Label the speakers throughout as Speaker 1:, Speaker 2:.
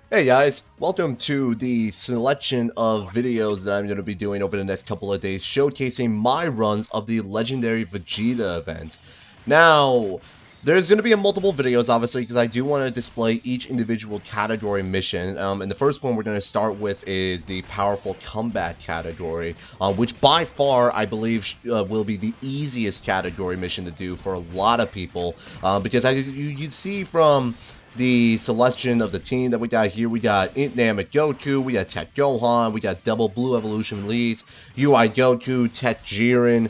Speaker 1: Hey guys, welcome to the selection of videos that I'm going to be doing over the next couple of days showcasing my runs of the legendary Vegeta event. Now, there's going to be multiple videos obviously because I do want to display each individual category mission. And the first one we're going to start with is the powerful comeback category, which by far I believe will be the easiest category mission to do for a lot of people, because as you see from the selection of the team that we got here. We got Int Namek Goku, we got Tech Gohan, we got Double Blue Evolution leads, UI Goku, Tech Jiren.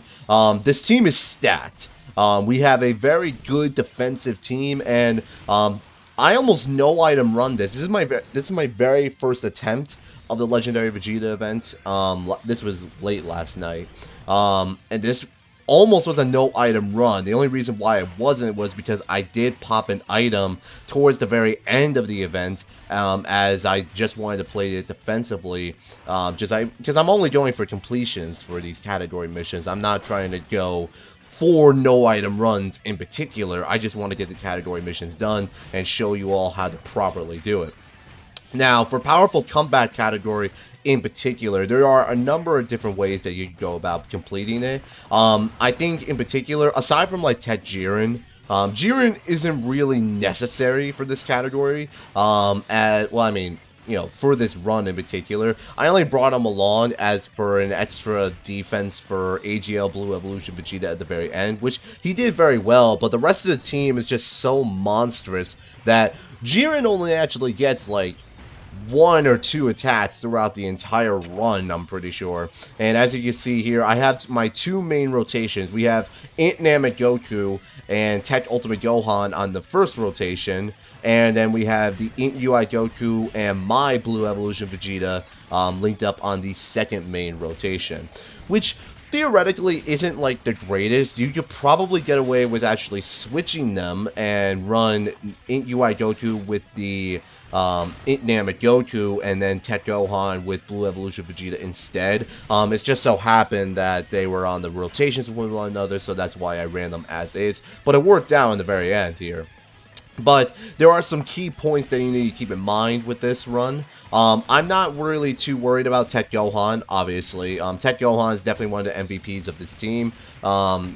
Speaker 1: This team is stacked. We have a very good defensive team, and I almost no item run this. This is my very first attempt of the Legendary Vegeta event. This was late last night, and this almost was a no item run. The only reason why it wasn't was because I did pop an item towards the very end of the event, as I just wanted to play it defensively, because I'm only going for completions for these category missions. I'm not trying to go for no item runs in particular. I just want to get the category missions done and show you all how to properly do it. Now, for powerful comeback category in particular, there are a number of different ways that you can go about completing it. I think in particular, aside from like Tech Jiren, Jiren isn't really necessary for this category. For this run in particular, I only brought him along as for an extra defense for AGL Blue Evolution Vegeta at the very end, which he did very well, but the rest of the team is just so monstrous that Jiren only actually gets like one or two attacks throughout the entire run, I'm pretty sure. And as you can see here, I have my two main rotations. We have Int Namek Goku and Tech Ultimate Gohan on the first rotation, and then we have the Int UI Goku and my Blue Evolution Vegeta linked up on the second main rotation, which theoretically isn't like the greatest. You could probably get away with actually switching them and run Int UI Goku with the Int Namek Goku and then Tech Gohan with Blue Evolution Vegeta instead. It's just so happened that they were on the rotations with one another, so that's why I ran them as is. But it worked out in the very end here. But there are some key points that you need to keep in mind with this run. I'm not really too worried about Tech Gohan, obviously. Tech Gohan is definitely one of the MVPs of this team.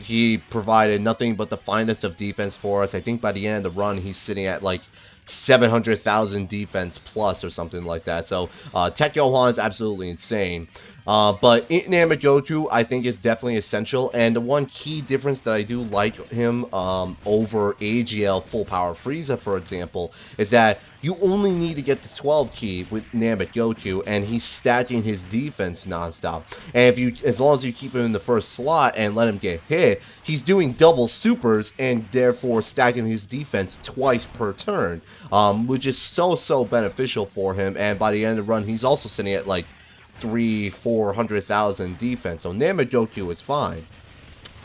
Speaker 1: He provided nothing but the finest of defense for us. I think by the end of the run, he's sitting at like 700,000 defense plus or something like that. So Tech Gohan is absolutely insane. But Int Namek Goku, I think, is definitely essential. And the one key difference that I do like him over AGL Full Power Frieza, for example, is that you only need to get the 12 key with Namek Goku, and he's stacking his defense nonstop. And as long as you keep him in the first slot and let him get hit, he's doing double supers and therefore stacking his defense twice per turn, which is so beneficial for him. And by the end of the run, he's also sitting at like 400,000 defense. So Namek Goku is fine.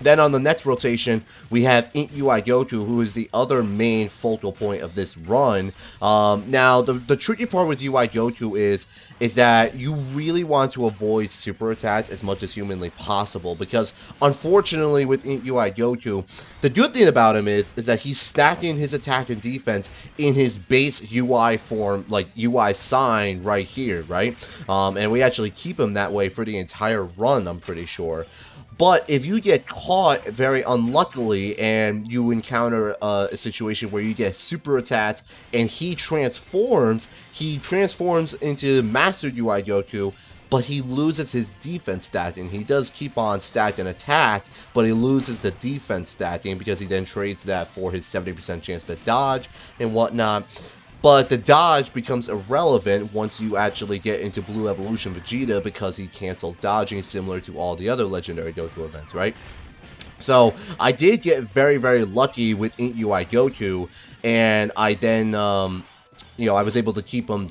Speaker 1: Then on the next rotation, we have Int UI Goku, who is the other main focal point of this run. Now, the tricky part with UI Goku is that you really want to avoid super attacks as much as humanly possible, because unfortunately with Int UI Goku, the good thing about him is that he's stacking his attack and defense in his base UI form, like UI sign right here, right? And we actually keep him that way for the entire run, I'm pretty sure. But if you get caught very unluckily and you encounter a situation where you get super attacked and he transforms into Master UI Goku, but he loses his defense stacking. He does keep on stacking attack, but he loses the defense stacking because he then trades that for his 70% chance to dodge and whatnot. But the dodge becomes irrelevant once you actually get into Blue Evolution Vegeta because he cancels dodging similar to all the other Legendary Goku events, right? So I did get very lucky with Int UI Goku, and I then I was able to keep him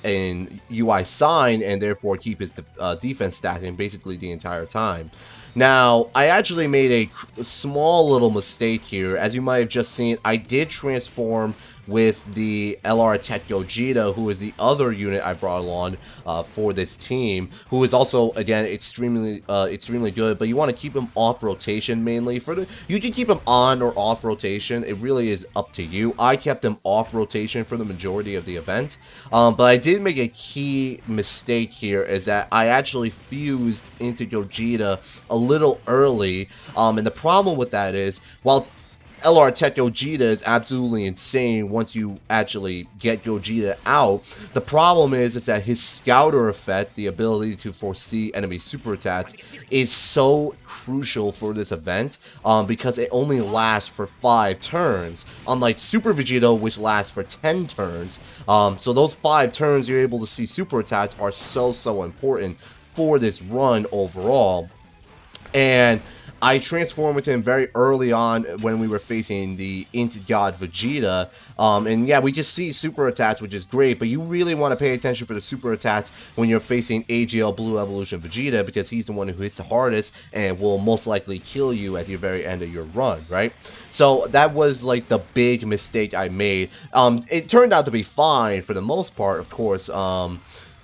Speaker 1: in UI sign and therefore keep his defense stacking basically the entire time. Now, I actually made a small little mistake here. As you might have just seen, I did transform with the LR Tech Gogeta, who is the other unit I brought along for this team, who is also, again, extremely good, but you want to keep him off rotation mainly. You can keep him on or off rotation. It really is up to you. I kept him off rotation for the majority of the event, but I did make a key mistake here, is that I actually fused into Gogeta a little early, and the problem with that is, while LR Tech Gogeta is absolutely insane once you actually get Gogeta out, the problem is that his Scouter effect, the ability to foresee enemy super attacks, is so crucial for this event, because it only lasts for 5 turns, unlike Super Vegeta, which lasts for 10 turns. So those 5 turns you're able to see super attacks are so important for this run overall. And I transformed with him very early on when we were facing the Int God Vegeta. And yeah, we just see super attacks, which is great, but you really want to pay attention for the super attacks when you're facing AGL Blue Evolution Vegeta, because he's the one who hits the hardest and will most likely kill you at the very end of your run, right? So that was like the big mistake I made. It turned out to be fine for the most part, of course.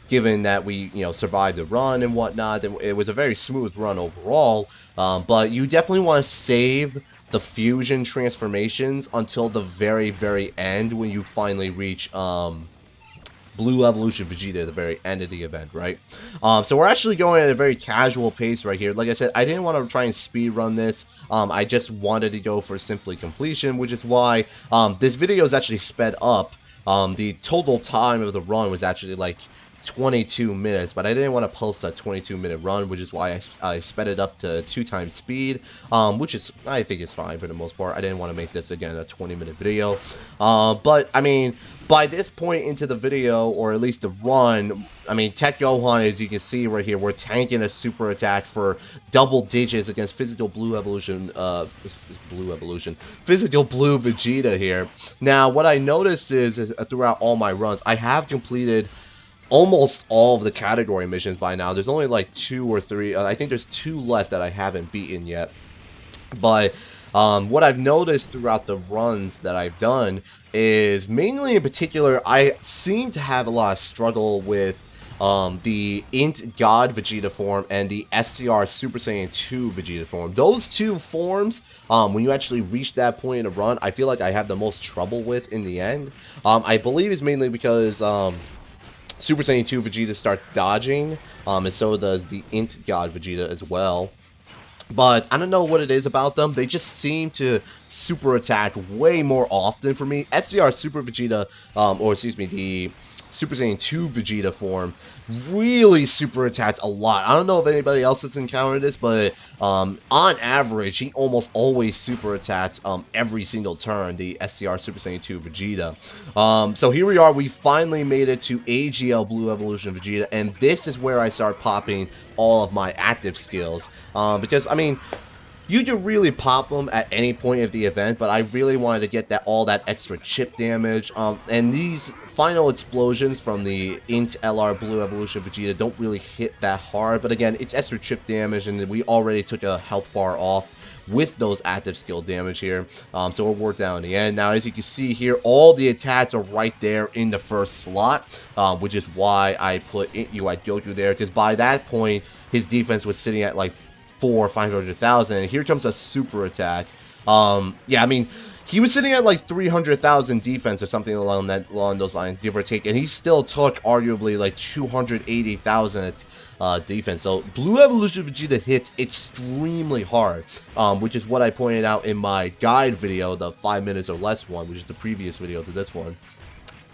Speaker 1: Given that we, survived the run and whatnot, and it was a very smooth run overall. But you definitely want to save the fusion transformations until the very end, when you finally reach Blue Evolution Vegeta at the very end of the event, right? So we're actually going at a very casual pace right here. Like I said, I didn't want to try and speed run this. I just wanted to go for simply completion, which is why this video is actually sped up. The total time of the run was actually like 22 minutes, but I didn't want to post a 22-minute run, which is why I sped it up to 2 times speed, which is, I think, is fine for the most part. I didn't want to make this, again, a 20-minute video, but, I mean, by this point into the video, or at least the run, I mean, Tech Gohan, as you can see right here, we're tanking a super attack for double digits against Physical Blue Evolution, Physical Blue Vegeta here. Now, what I noticed is throughout all my runs, I have completed almost all of the category missions by now. There's only like 2 or 3. I think there's 2 left that I haven't beaten yet. But what I've noticed throughout the runs that I've done is, mainly in particular, I seem to have a lot of struggle with the Int God Vegeta form and the SCR Super Saiyan 2 Vegeta form. Those 2 forms, when you actually reach that point in a run, I feel like I have the most trouble with in the end. I believe it's mainly because Super Saiyan 2 Vegeta starts dodging, and so does the Int God Vegeta as well. But I don't know what it is about them. They just seem to super attack way more often for me. SCR Super Vegeta, or excuse me, the Super Saiyan 2 Vegeta form really super attacks a lot. I don't know if anybody else has encountered this, but on average, he almost always super attacks every single turn, the SCR Super Saiyan 2 Vegeta. So here we are. We finally made it to AGL Blue Evolution Vegeta, and this is where I start popping all of my active skills. Because, I mean, you can really pop them at any point of the event, but I really wanted to get all that extra chip damage. And these final explosions from the Int LR Blue Evolution Vegeta don't really hit that hard, but again, it's extra chip damage, and we already took a health bar off with those active skill damage here, so it worked out in the end. Now, as you can see here, all the attacks are right there in the first slot, which is why I put UI Goku there, because by that point, his defense was sitting at like 500,000, and here comes a super attack. Yeah, I mean, he was sitting at like 300,000 defense or something along those lines, give or take, and he still took arguably like 280,000 defense. So Blue Evolution Vegeta hits extremely hard, which is what I pointed out in my guide video, the 5 minutes or less one, which is the previous video to this one.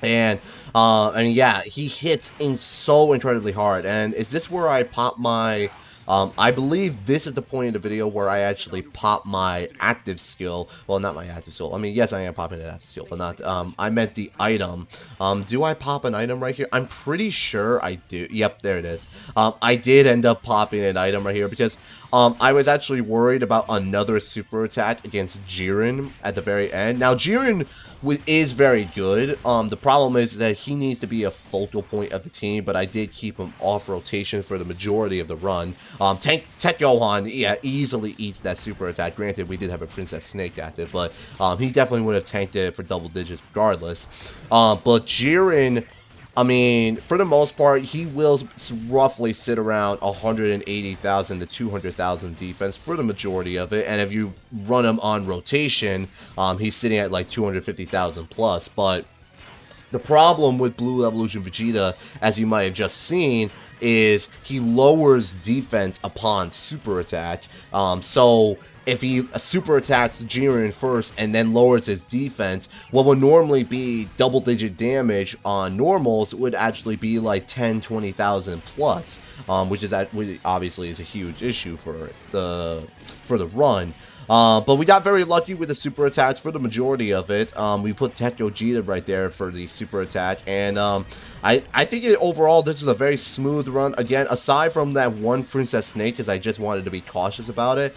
Speaker 1: And, I mean, yeah, he hits in so incredibly hard. And is this where I pop my... I believe this is the point in the video where I actually pop my active skill. Well, not my active skill. I mean, yes, I am popping an active skill, but not, I meant the item. Do I pop an item right here? I'm pretty sure I do. Yep, there it is. I did end up popping an item right here because, I was actually worried about another super attack against Jiren at the very end. Now, Jiren is very good. The problem is that he needs to be a focal point of the team, but I did keep him off rotation for the majority of the run. Tech Gohan, yeah, easily eats that super attack. Granted, we did have a Princess Snake active, but he definitely would have tanked it for double digits regardless. But Jiren, I mean, for the most part, he will roughly sit around 180,000 to 200,000 defense for the majority of it. And if you run him on rotation, he's sitting at like 250,000 plus. But the problem with Blue Evolution Vegeta, as you might have just seen, is he lowers defense upon super attack. So if he super attacks Jiren first and then lowers his defense, what would normally be double-digit damage on normals would actually be like 10, 20,000 plus, which obviously is a huge issue for the run. But we got very lucky with the super attacks for the majority of it. We put Tech Gogeta right there for the super attack, and I think overall this was a very smooth run. Again, aside from that one Princess Snake, because I just wanted to be cautious about it,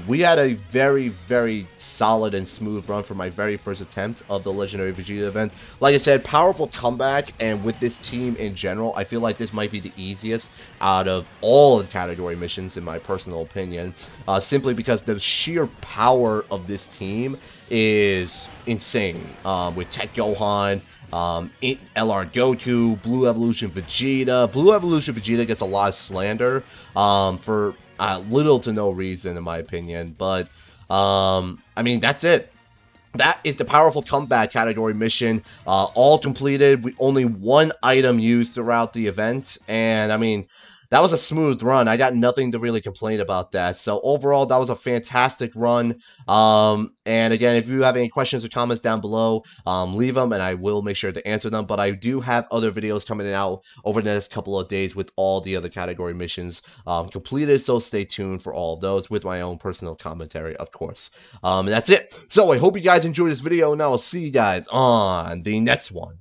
Speaker 1: we had a very, very solid and smooth run for my very first attempt of the Legendary Vegeta event. Like I said, powerful comeback, and with this team in general, I feel like this might be the easiest out of all of the category missions, in my personal opinion, simply because the sheer power of this team is insane. With Tech Gohan, LR Goku, Blue Evolution Vegeta. Blue Evolution Vegeta gets a lot of slander for little to no reason, in my opinion. But, I mean, that's it. That is the powerful comeback category mission, all completed. We only one item used throughout the event, and I mean, that was a smooth run. I got nothing to really complain about that. So overall, that was a fantastic run. And again, if you have any questions or comments down below, leave them, and I will make sure to answer them. But I do have other videos coming out over the next couple of days with all the other category missions completed. So stay tuned for all of those with my own personal commentary, of course. And that's it. So I hope you guys enjoyed this video, and I will see you guys on the next one.